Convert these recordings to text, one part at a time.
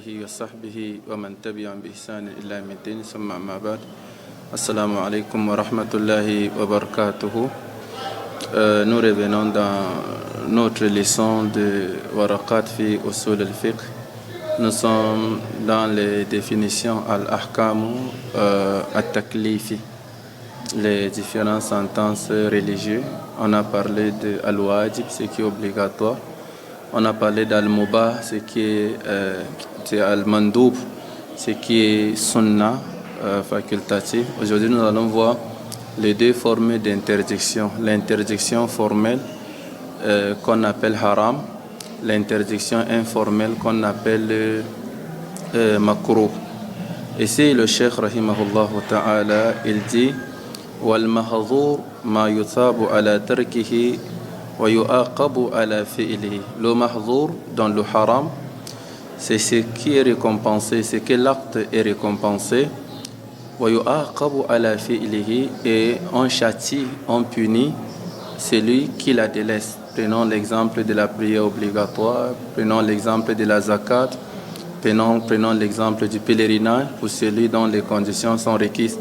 آله وصحبه ومن تبعهم بإحسان إلى يوم الدين ثم أما بعد السلام عليكم ورحمة الله وبركاته. Nous revenons dans notre leçon de Waraqat fi Usul al-Fiqh. Nous sommes dans les définitions al-Ahkamu al-Taklifi, les différentes sentences religieuses. On a parlé de al-Wajib, ce qui est obligatoire. On a parlé d'al-Mubah, ce qui est al-Mandoub, ce qui est Sunnah, facultatif. Aujourd'hui, nous allons voir les deux formes d'interdiction. L'interdiction formelle qu'on appelle haram, l'interdiction informelle qu'on appelle makruh. Ici, le Cheikh rahimahullah ta'ala, il dit wal-mahzour ma yuthabu ala tarkihi wa yu'aqabu ala fi'lihi. Le mahzour dans le haram, c'est ce qui est récompensé, c'est que l'acte est récompensé. Et on châtie, on punit celui qui la délaisse. Prenons l'exemple de la prière obligatoire, prenons l'exemple de la zakat, prenons l'exemple du pèlerinage pour celui dont les conditions sont requises.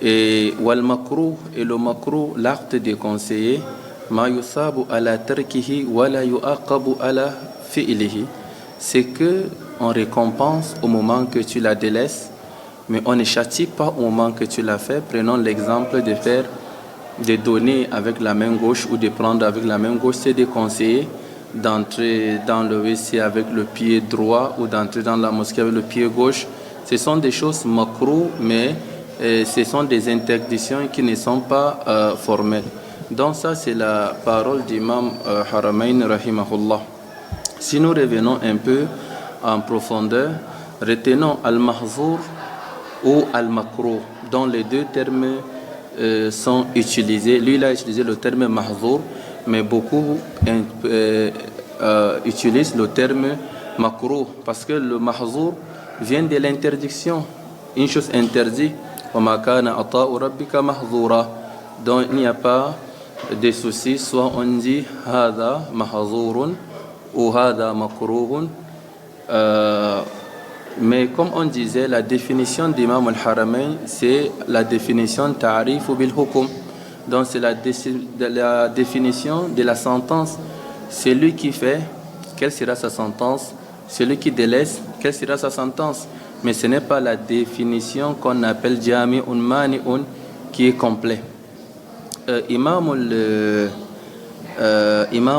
Et wal makruh, et le makruh, l'acte déconseillé, ma yusabu ala tarkihi wa la yuaqabu ala fi'lihi, c'est que on récompense au moment que tu la délaisses, mais on ne châtie pas au moment que tu l'as fait. Prenons l'exemple de donner avec la main gauche ou de prendre avec la main gauche. C'est déconseillé d'entrer dans le WC avec le pied droit ou d'entrer dans la mosquée avec le pied gauche. Ce sont des choses makruh, mais ce sont des interdictions qui ne sont pas formelles. Donc ça, c'est la parole d'Imam Haramain rahimahullah. Si nous revenons un peu en profondeur, retenons al-mahzour ou al-makruh, dont les deux termes sont utilisés. Lui, il a utilisé le terme mahzour, mais beaucoup utilisent le terme makruh, parce que le mahzour vient de l'interdiction. Une chose interdite, وَمَا كَانَ عَطَاءُ رَبِّكَ مَحْظُورًا. Donc il n'y a pas de souci, soit on dit هذا mahzourun ou هذا makruhun. Mais comme on disait, la définition d'Imam al-Haramain, c'est la définition ta'rif ou bil-hukum. Donc c'est la définition de la sentence. Celui qui fait, quelle sera sa sentence? Celui qui délaisse, quelle sera sa sentence? Mais ce n'est pas la définition qu'on appelle jami'un mani'un qui est complet. Imam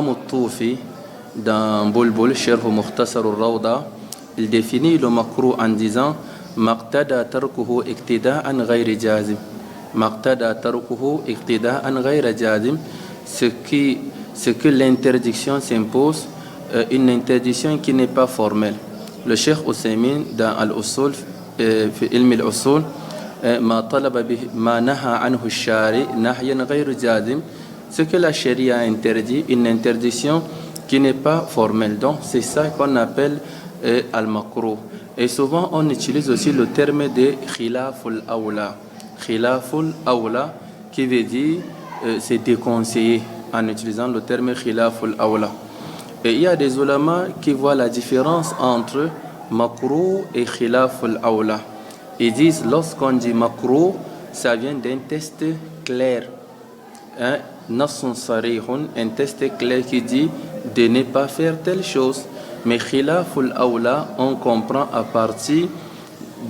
al-Tufi, dans Bulbul, Sharh Mukhtasar al-Rawda, il définit le makruh en disant maqtada tarkuhu iqtida'an ghayri jazim. Maqtada tarkuhu iqtida'an ghayri jazim, ce que l'interdiction s'impose, une interdiction qui n'est pas formelle. Le Cheikh Ousaymin dans Al-Usul fi ilm al-usul ma talaba bihi ma naha anhu ash-shari nahyan ghayri jazim, ce que la charia a interdit, une interdiction qui n'est pas formelle. Donc c'est ça qu'on appelle al-makruh. Et souvent on utilise aussi le terme de khilaful awla. Khilaful awla qui veut dire c'est déconseillé, en utilisant le terme khilaful awla. Et il y a des ulama qui voient la différence entre makruh et khilaful awla. Ils disent lorsqu'on dit makruh, ça vient d'un test clair, nassun sarihun, un test clair qui dit de ne pas faire telle chose. Mais khilaful awla, on comprend à partir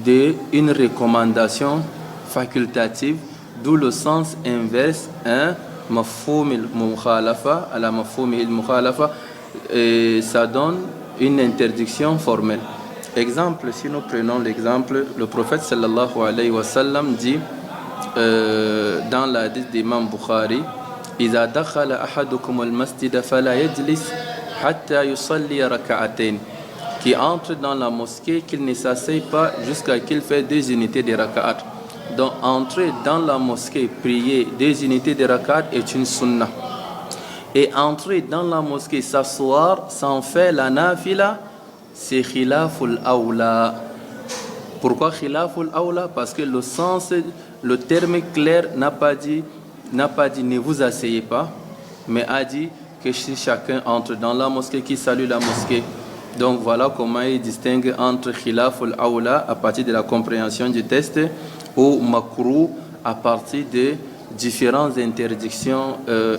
d'une recommandation facultative, d'où le sens inverse, mafhoum al-mukhalafa, à la mafhoum al-mukhalafa, et ça donne une interdiction formelle. Exemple, si nous prenons l'exemple, le prophète sallallahu alayhi wa sallam dit dans l'hadith d'Imam Bukhari, إذا دخل أحدكم المسجد فلا يجلس حتى يصلي ركعتين, qui entre dans la mosquée, qu'il ne s'asseye pas jusqu'à qu'il fait 2 unités de raka'at. Donc entrer dans la mosquée, prier 2 unités de raka'at est une sunnah. Et entrer dans la mosquée, s'asseoir sans faire la nafila, c'est khilaful awla. Pourquoi khilaful awla? Parce que le sens, le terme clair n'a pas dit ne vous asseyez pas, mais a dit que si chacun entre dans la mosquée, qui salue la mosquée, Donc voilà comment il distingue entre khilaf al-awla à partir de la compréhension du texte ou makruh à partir de différentes interdictions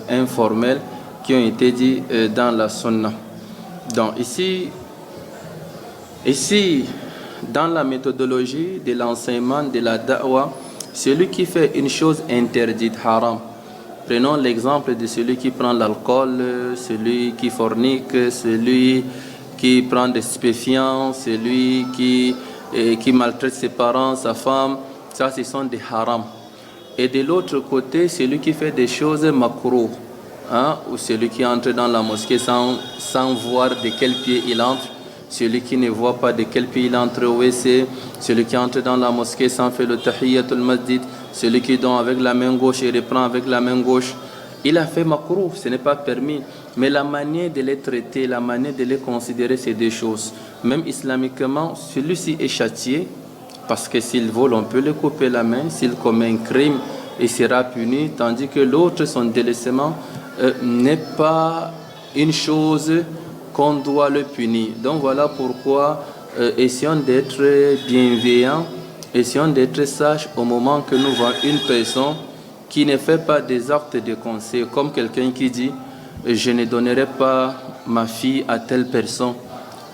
informelles qui ont été dites dans la sunna. Donc ici, dans la méthodologie de l'enseignement de la da'wa, celui qui fait une chose interdite, haram. Prenons l'exemple de celui qui prend l'alcool, celui qui fornique, celui qui prend des stupéfiants, celui qui maltraite ses parents, sa femme. Ça, ce sont des harams. Et de l'autre côté, celui qui fait des choses makruh, ou celui qui entre dans la mosquée sans voir de quel pied il entre, celui qui ne voit pas de quel pied il entre au WC, celui qui entre dans la mosquée sans faire le tahiyyatul masjid, celui qui donne avec la main gauche et reprend avec la main gauche. Il a fait makruh, ce n'est pas permis. Mais la manière de les traiter, la manière de les considérer, c'est deux choses. Même islamiquement, celui-ci est châtié, parce que s'il vole, on peut lui couper la main. S'il commet un crime, il sera puni, tandis que l'autre, son délaissement, n'est pas une chose qu'on doit le punir. Donc voilà pourquoi essayons d'être bienveillants, essayons d'être sages au moment que nous voyons une personne qui ne fait pas des actes de conseil, comme quelqu'un qui dit « je ne donnerai pas ma fille à telle personne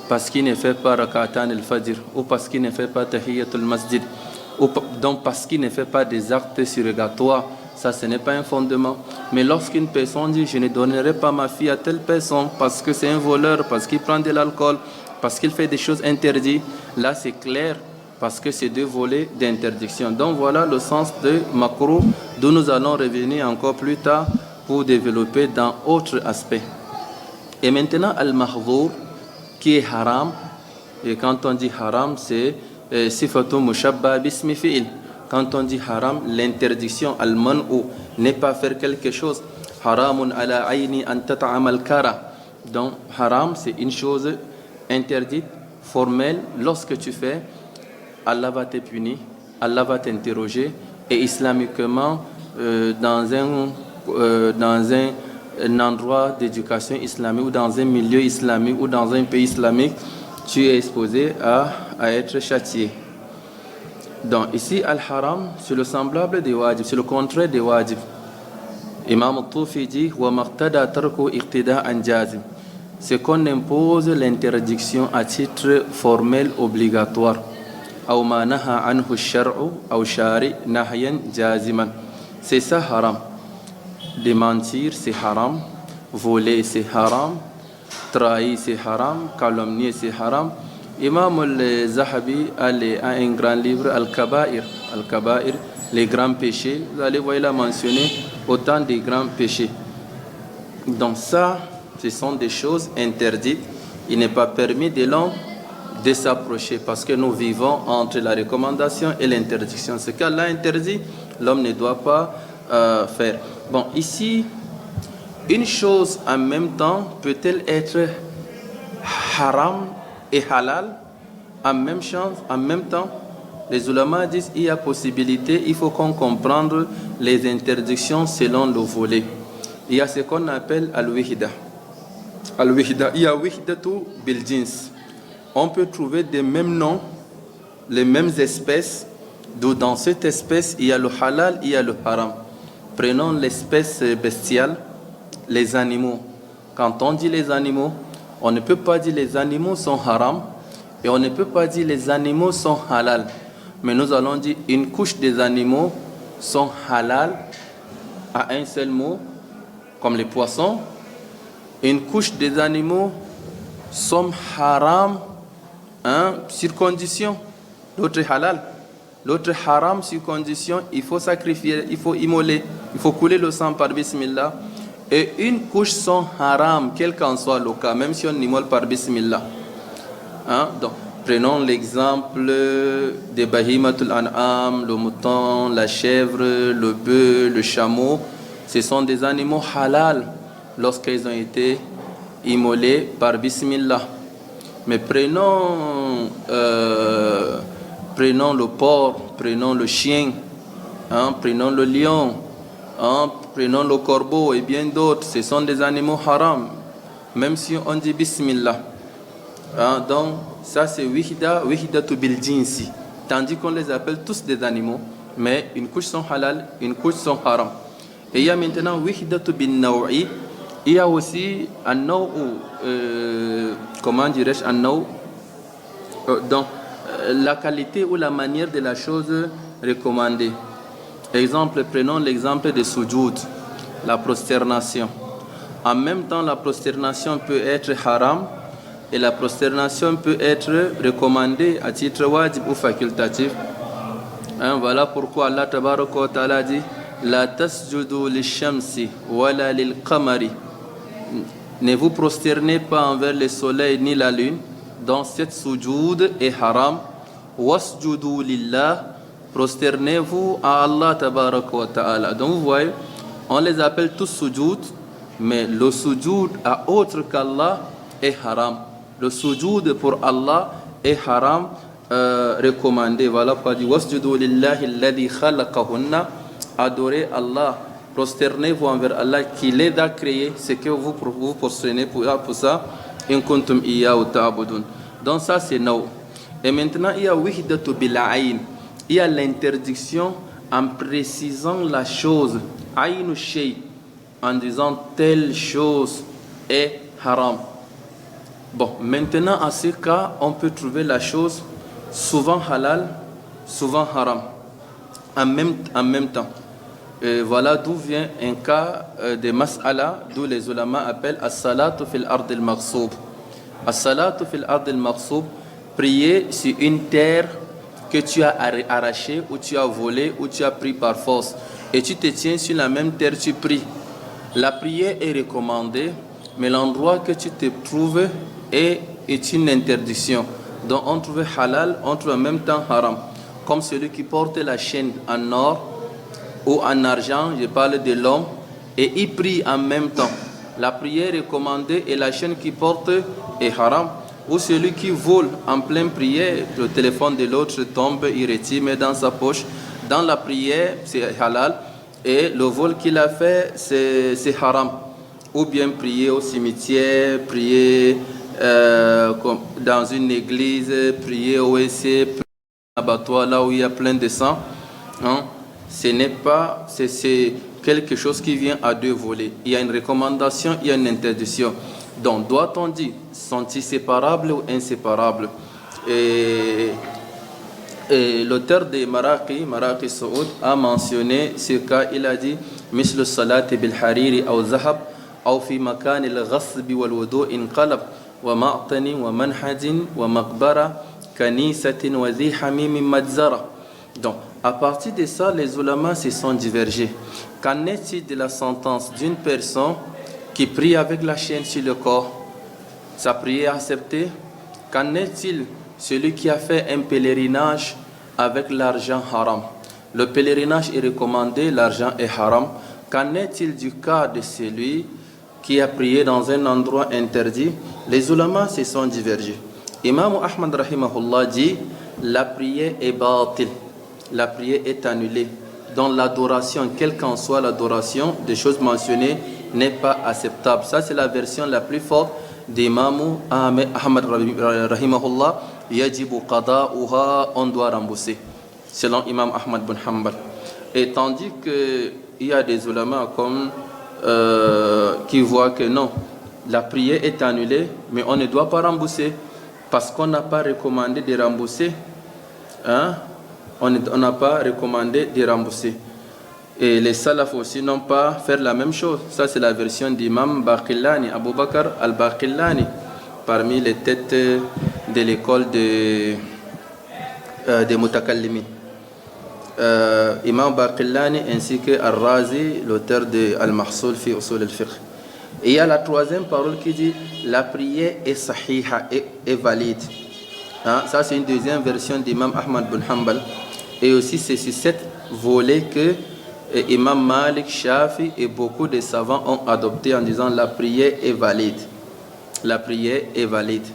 parce qu'il ne fait pas rak'atan al-fajr ou parce qu'il ne fait pas tahiyyatul masjid ou donc parce qu'il ne fait pas des actes surrogatoires ». Ça, ce n'est pas un fondement. Mais lorsqu'une personne dit « je ne donnerai pas ma fille à telle personne parce que c'est un voleur, parce qu'il prend de l'alcool, parce qu'il fait des choses interdites », là c'est clair, parce que c'est deux volets d'interdiction. Donc voilà le sens de makruh, d'où nous allons revenir encore plus tard pour développer dans autres aspects. Et maintenant, al-mahdhur, qui est haram, et quand on dit haram, c'est sifatun mushabba bismi fi'il. Quand on dit haram, l'interdiction, al-man'u, n'est pas faire quelque chose. Haramun ala ayni an tat'am al-kara. Donc haram, c'est une chose interdite, formelle. Lorsque tu fais, Allah va te punir, Allah va t'interroger, et islamiquement, dans un endroit d'éducation islamique ou dans un milieu islamique ou dans un pays islamique, tu es exposé à être châtié. Donc ici, al-haram, c'est le semblable des wajib, c'est le contraire des wajib. Imam al-Tufi dit « Wa maqtada tarku iqtida'an jazim » c'est qu'on impose l'interdiction à titre formel obligatoire. أو ما نهى عنه الشرع أو شارع نهيا جازما. C'est ça haram. De mentir, c'est haram. Voler, c'est haram. Trahir, c'est haram. Calomnier, c'est haram. Imam al-Zahabi a un grand livre, Al-Kaba'ir. Al-Kaba'ir, les grands péchés. Vous allez voir, il a mentionné autant de grands péchés. Donc ça, ce sont des choses interdites. Il n'est pas permis de l'homme de s'approcher parce que nous vivons entre la recommandation et l'interdiction. Ce qu'Allah interdit, l'homme ne doit pas faire. Bon, ici, une chose en même temps peut-elle être haram et halal en même temps? Les ulama disent qu'il y a possibilité, il faut qu'on comprenne les interdictions selon le volet. Il y a ce qu'on appelle al-wihda. Al-wihda, il y a wihdatu bil-jins. On peut trouver des mêmes noms, les mêmes espèces, d'où dans cette espèce, il y a le halal, il y a le haram. Prenons l'espèce bestiale, les animaux. Quand on dit les animaux, on ne peut pas dire les animaux sont haram et on ne peut pas dire les animaux sont halal. Mais nous allons dire une couche des animaux sont halal à un seul mot, comme les poissons. Une couche des animaux sont haram sur condition. L'autre halal. L'autre haram sur condition, il faut sacrifier, il faut immoler, il faut couler le sang par bismillah. Et une couche sont haram, quel qu'en soit le cas, même si on immole par bismillah. Donc, prenons l'exemple des bahimatul an'am, le mouton, la chèvre, le bœuf, le chameau. Ce sont des animaux halal lorsqu'ils ont été immolés par bismillah. Mais prenons le porc, prenons le chien, prenons le lion, prenons le corbeau et bien d'autres. Ce sont des animaux haram, même si on dit bismillah. Donc, ça c'est wihidatu bil jinsi. Tandis qu'on les appelle tous des animaux, mais une couche sont halal, une couche sont haram. Et il y a maintenant wihidatu bin naw'i. Il y a aussi un naw, comment dirais-je, un naw, donc la qualité ou la manière de la chose recommandée. Exemple, prenons l'exemple de sujoud, la prosternation. En même temps, la prosternation peut être haram et la prosternation peut être recommandée à titre wajib ou facultatif. Voilà pourquoi Allah tabaraka wa ta'ala dit La tasjudu lishamsi wala lil qamari. Ne vous prosternez pas envers le soleil ni la lune. Donc cette sujoud est haram. Wasjudu lillah. Prosternez-vous à Allah tabaraka wa ta'ala. Donc vous voyez, on les appelle tous sujoud, mais le sujoud à autre qu'Allah est haram. Le sujoud pour Allah est haram, recommandé. Voilà pourquoi dit wasjudu lillahi alladhi khalaqahunna. Adorez Allah. Prosternez-vous envers Allah qui les a créés, c'est que vous vous prosternez pour ça. In kuntum iyyahu ta'budun. Donc ça c'est no. Et maintenant il y a wihdatu bil ayn. Il y a l'interdiction en précisant la chose, aynu shay, en disant telle chose est haram. Bon, maintenant à ce cas, on peut trouver la chose souvent halal, souvent haram, en même temps. Et voilà d'où vient un cas de mas'ala, d'où les ulama appellent as-salatu fil ard al-maqsoub. As-salatu fil ard al-maqsoub, prier sur une terre que tu as arraché, ou tu as volé, ou tu as pris par force, et tu te tiens sur la même terre, tu pries. La prière est recommandée, mais l'endroit que tu te trouves est une interdiction. Donc on trouve halal, on trouve en même temps haram. Comme celui qui porte la chaîne en or ou en argent, je parle de l'homme, et il prie en même temps. La prière est recommandée et la chaîne qu'il porte est haram. Ou celui qui vole en pleine prière, le téléphone de l'autre tombe, il retire, met dans sa poche. Dans la prière, c'est halal. Et le vol qu'il a fait, c'est haram. Ou bien prier au cimetière, prier dans une église, prier au WC, prier à l'abattoir, là où il y a plein de sang. Hein? Ce n'est pas, c'est quelque chose qui vient à deux volets. Il y a une recommandation, il y a une interdiction. Donc, doit-on dire, sont-ils séparables ou inséparables? Et l'auteur de Maraqi Saoud, a mentionné ce cas. Il a dit مثل الصلاة بالحرير أو ذهب أو في مكان الغصب والوضوء انقلب ومعطن ومنحج ومقبرة كنيسة وذي حميم مجزرة. Donc, à partir de ça, les ulamas se sont divergés. Qu'en est-il de la sentence d'une personne qui prie avec la chaîne sur le corps? Sa prière est acceptée. Qu'en est-il celui qui a fait un pèlerinage avec l'argent haram? Le pèlerinage est recommandé, l'argent est haram. Qu'en est-il du cas de celui qui a prié dans un endroit interdit? Les ulamas se sont divergés. Imam Ahmad rahimahullah dit la prière est batil, la prière est annulée. Donc l'adoration, quelle qu'en soit l'adoration, des choses mentionnées n'est pas acceptable. Ça c'est la version la plus forte d'Imam Ahmad rahimahullah. Yajibu qada'uha, on doit rembourser, selon Imam Ahmad bin Hanbal. Et tandis qu'il y a des ulama comme qui voient que non, la prière est annulée, mais on ne doit pas rembourser parce qu'on n'a pas recommandé de rembourser. Hein? On n'a pas recommandé de rembourser. Et les salaf aussi n'ont pas fait la même chose. Ça c'est la version d'Imam Baqillani, Abu Bakr al-Baqillani, parmi les têtes de l'école des Mutakallimin. Imam Baqillani ainsi que Al-Razi, l'auteur de Al-Mahsul fi Usul al-Fiqh. Et il y a la troisième parole qui dit la prière est sahiha, est valide. Hein? Ça c'est une deuxième version d'Imam Ahmad bin Hanbal. Et aussi c'est sur cette volée que Imam Malik, Shafi et beaucoup de savants ont adopté en disant la prière est valide. La prière est valide.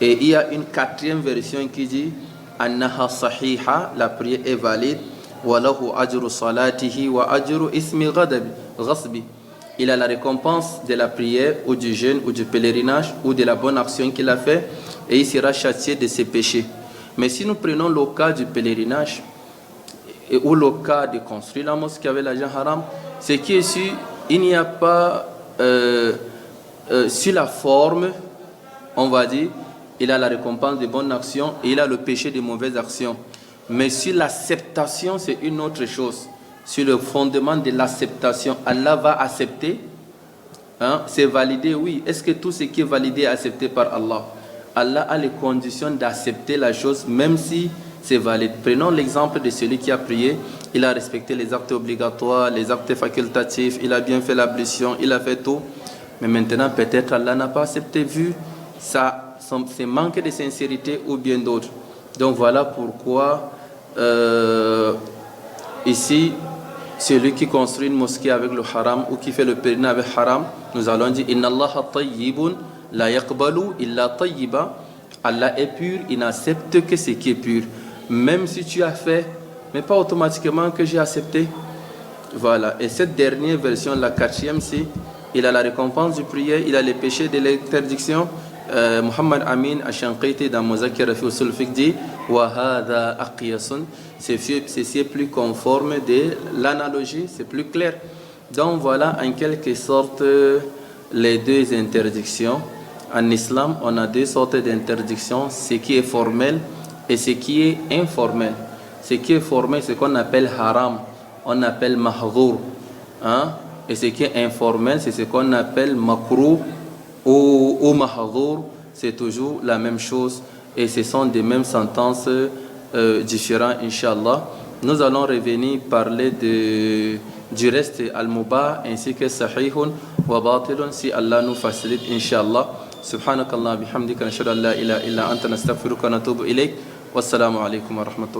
Et il y a une quatrième version qui dit annaha sahiha, la prière est valide. Walahu ajru salatihi wa ajru ismi ghasbi. Il a la récompense de la prière ou du jeûne ou du pèlerinage ou de la bonne action qu'il a fait, et il sera châtié de ses péchés. Mais si nous prenons le cas du pèlerinage, ou le cas de construire la mosquée avec l'argent haram, c'est qui est sûr, il n'y a pas sur la forme, on va dire, il a la récompense de bonnes actions et il a le péché de mauvaises actions. Mais sur l'acceptation, c'est une autre chose. Sur le fondement de l'acceptation, Allah va accepter. Hein, c'est validé, oui. Est-ce que tout ce qui est validé est accepté par Allah? Allah a les conditions d'accepter la chose, même si c'est valide. Prenons l'exemple de celui qui a prié. Il a respecté les actes obligatoires, les actes facultatifs, il a bien fait l'ablution, il a fait tout. Mais maintenant, peut-être Allah n'a pas accepté vu ses manques de sincérité ou bien d'autres. Donc voilà pourquoi ici, celui qui construit une mosquée avec le haram ou qui fait le pèlerinage avec haram, nous allons dire Inna Allah tayyibun la yaqbalu illa tayyiba. Allah est pur, il n'accepte que ce qui est pur. Même si tu as fait, mais pas automatiquement que j'ai accepté. Voilà. Et cette dernière version, la 4e, c'est il a la récompense du prière, il a les péchés de l'interdiction. Muhammad Amin Ashanqiti dans Muzakir fi Usul Fiqh dit wa hadha aqyasun, c'est plus conforme de l'analogie, c'est plus clair. Donc voilà en quelque sorte les deux interdictions. En islam, on a deux sortes d'interdictions, ce qui est formel et ce qui est informel. Ce qui est formel, c'est ce qu'on appelle haram, on appelle mahdour. Hein? Et ce qui est informel, c'est ce qu'on appelle makruh ou mahdour. C'est toujours la même chose et ce sont des mêmes sentences différentes, Inch'Allah. Nous allons revenir parler du reste al-mubah ainsi que sahihun wa batilun si Allah nous facilite, Inch'Allah. Subhanakallah bihamdika nashhadu an la ilaha illa anta nastaghfiruka wa natubu ilayk. Wassalamu alaykum wa rahmatullah.